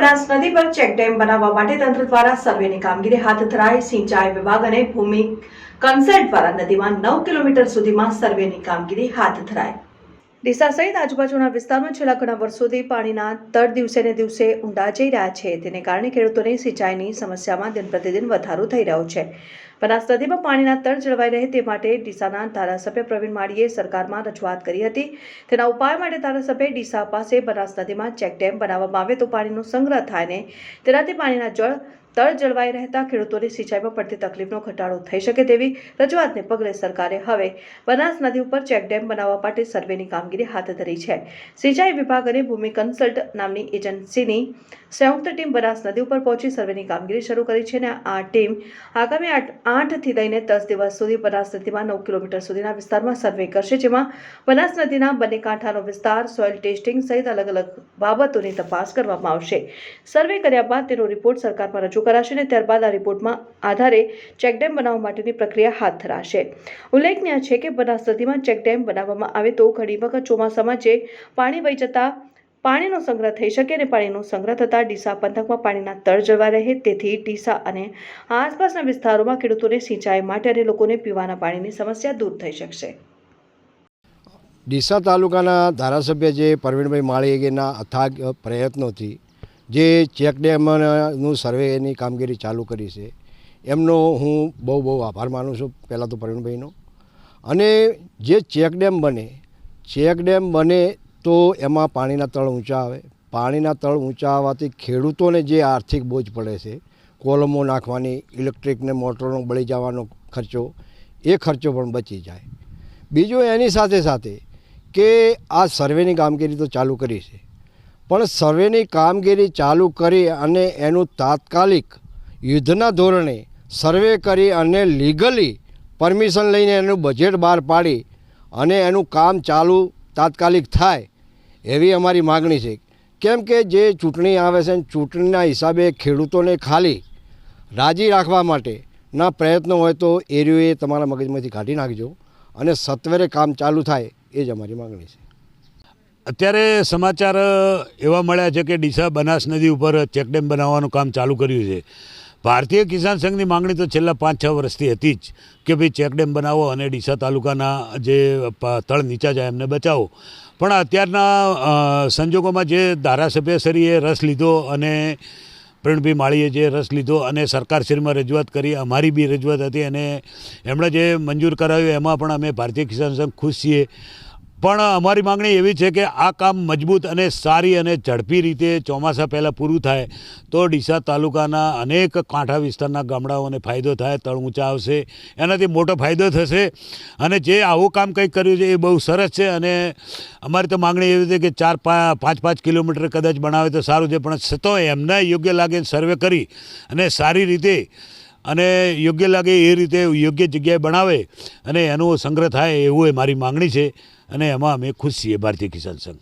બનાસ નદી પર ચેકડેમ બનાવવા માટે તંત્ર દ્વારા સર્વેની કામગીરી હાથ ધરાઈ. સિંચાઈ વિભાગ અને ભૂમિ કન્સલ્ટ દ્વારા નદીમાં 9 કિલોમીટર સુધીમાં સર્વેની કામગીરી હાથ ધરાઈ. ડીસા સહિત આજુબાજુના વિસ્તારમાં છેલ્લા ઘણા વર્ષોથી પાણીના તળ દિવસે ને દિવસે ઊંડા જઈ રહ્યા છે. તેને કારણે ખેડૂતોને સિંચાઈની સમસ્યામાં દિન પ્રતિદિન વધારો થઈ રહ્યો છે. બનાસ નદીમાં પાણીના તળ જળવાઈ રહે તે માટે ડીસાના ધારાસભ્ય પ્રવીણ માળીએ સરકારમાં રજૂઆત કરી હતી. તેના ઉપાય માટે ધારાસભ્યએ ડીસા પાસે બનાસ નદીમાં ચેકડેમ બનાવવામાં આવે તો પાણીનો સંગ્રહ થાય ને તેનાથી પાણીના તળ જળવાઈ રહેતા ખેડૂતોને સિંચાઈમાં પડતી તકલીફનો ઘટાડો થઈ શકે તેવી રજૂઆતને પગલે સરકારે હવે બનાસ નદી ઉપર ચેકડેમ બનાવવા માટે સર્વેની કામગીરી હાથ ધરી છે. સિંચાઈ વિભાગ અને ભૂમિ કન્સલ્ટ નામની એજન્સીની સંયુક્ત ટીમ બનાસ નદી ઉપર પહોંચી સર્વેની કામગીરી શરૂ કરી છે અને આ ટીમ આગામી 8 થી લઈને 10 દિવસ સુધી બનાસ નદીમાં 9 કિલોમીટર સુધીના વિસ્તારમાં સર્વે કરશે, જેમાં બનાસ નદીના બંને કાંઠાનો વિસ્તાર, સોઇલ ટેસ્ટિંગ સહિત અલગ અલગ બાબતોની તપાસ કરવામાં આવશે. સર્વે કર્યા બાદ તેનો રિપોર્ટ સરકારમાં રજૂ કરાશે અને ત્યારબાદ આ રિપોર્ટમાં આધારે ચેકડેમ બનાવવા માટેની પ્રક્રિયા હાથ ધરાશે. ઉલ્લેખનીય છે કે બનાસ નદીમાં ચેકડેમ બનાવવામાં આવે તો ઘણી વખત ચોમાસામાં જે પાણી વહી જતા પાણીનો સંગ્રહ થઈ શકે અને પાણીનો સંગ્રહ થતાં ડીસા પંથકમાં પાણીના તળ જળવાઈ રહે. તેથી ડીસા અને આસપાસના વિસ્તારોમાં ખેડૂતોને સિંચાઈ માટે અને લોકોને પીવાના પાણીની સમસ્યા દૂર થઈ શકશે. ડીસા તાલુકાના ધારાસભ્ય જે પ્રવીણભાઈ માળીના અથાગ પ્રયત્નોથી જે ચેકડેમનું સર્વેની કામગીરી ચાલુ કરી છે એમનો હું બહુ આભાર માનું છું પહેલાં તો પ્રવીણભાઈનો. અને જે ચેકડેમ બને તો એમાં પાણીના તળ ઊંચા આવે. પાણીના તળ ઊંચા આવવાથી ખેડૂતોને જે આર્થિક બોજ પડે છે, કોલમો નાખવાની, ઇલેક્ટ્રિકને મોટરનો બળી જવાનો ખર્ચો, એ ખર્ચો પણ બચી જાય. બીજું એની સાથે કે આ સર્વેની કામગીરી તો ચાલુ કરી છે, પણ સર્વેની કામગીરી ચાલુ કરી અને એનું તાત્કાલિક યુદ્ધના ધોરણે સર્વે કરી અને લીગલી પરમિશન લઈને એનું બજેટ બહાર પાડી અને એનું કામ ચાલુ તાત્કાલિક થાય એવી અમારી માગણી છે. કેમ કે જે ચૂંટણી આવે છે, ચૂંટણીના હિસાબે ખેડૂતોને ખાલી રાજી રાખવા માટેના પ્રયત્નો હોય તો એ તમારા મગજમાંથી કાઢી નાખજો અને સત્વરે કામ ચાલુ થાય એ જ અમારી માગણી છે. અત્યારે સમાચાર એવા મળ્યા છે કે ડીસા બનાસ નદી ઉપર ચેકડેમ બનાવવાનું કામ ચાલુ કર્યું છે. ભારતીય કિસાન સંઘની માંગણી તો છેલ્લા 5-6 વર્ષથી હતી જ કે ભાઈ ચેકડેમ બનાવો અને ડીસા તાલુકાના જે તળ નીચા જાય એમને બચાવો. પણ અત્યારના સંજોગોમાં જે ધારાસભ્યશ્રીએ રસ લીધો અને પ્રવીણભાઈ માળીએ જે રસ લીધો અને સરકારશ્રીમાં રજૂઆત કરી, અમારી બી રજૂઆત હતી અને એમણે જે મંજૂર કરાવ્યું એમાં પણ અમે ભારતીય કિસાન સંઘ ખુશ છીએ. પણ અમારી માંગણી એવી છે કે આ કામ મજબૂત અને સારી અને ઝડપી રીતે ચોમાસા પહેલાં પૂરું થાય તો ડીસા તાલુકાના અનેક કાંઠા વિસ્તારના ગામડાઓને ફાયદો થાય, તળ ઊંચા આવશે, એનાથી મોટો ફાયદો થશે. અને જે આવું કામ કંઈક કર્યું છે એ બહુ સરસ છે. અને અમારી તો માંગણી એવી છે કે 4-5 કિલોમીટર કદાચ બનાવે તો સારું છે, પણ છતાં એમને યોગ્ય લાગે સર્વે કરી અને સારી રીતે અને યોગ્ય લાગે એ રીતે યોગ્ય જગ્યાએ બનાવે અને એનો સંગ્રહ થાય એવું એ મારી માંગણી છે. અને એમાં અમે ખુશ છીએ ભારતીય કિસાન સંઘ.